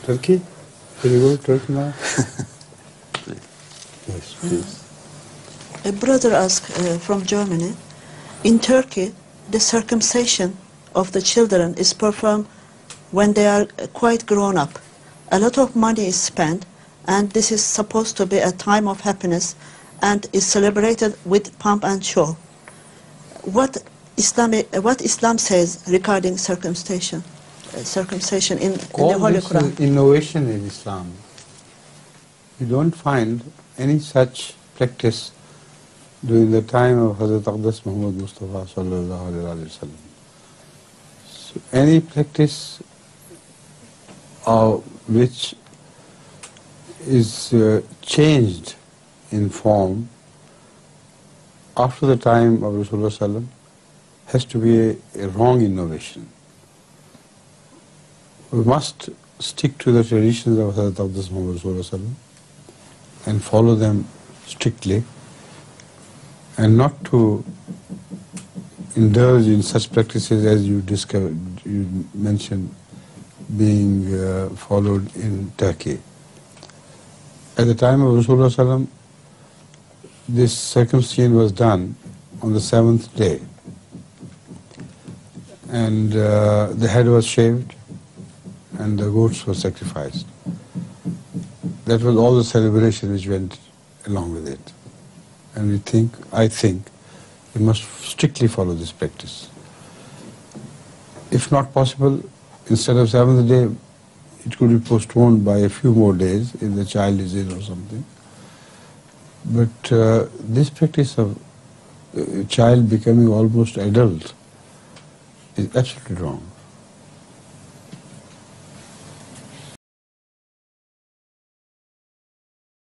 Turkey? Can you go to Turkey now? Yes, please. A brother asked from Germany, in Turkey, the circumcision of the children is performed when they are quite grown up. A lot of money is spent, and this is supposed to be a time of happiness and is celebrated with pomp and show. What Islam says regarding circumcision in the Holy Quran? This is innovation in Islam. You don't find any such practice during the time of Hazrat Aqdas Muhammad Mustafa sallallahu alaihi wasallam. So any practice which is changed in form after the time of Rasulullah sallam has to be a wrong innovation. We must stick to the traditions of Hazrat Aqdas Muhammad Rasulullah sallam and follow them strictly, and not to indulge in such practices as you mentioned being followed in Turkey. At the time of Rasulullah sallam, this circumcision was done on the 7th day, and the head was shaved and the goats were sacrificed. That was all the celebration which went along with it. And I think, we must strictly follow this practice. If not possible, instead of 7th day, it could be postponed by a few more days if the child is ill or something. But this practice of a child becoming almost adult is absolutely wrong.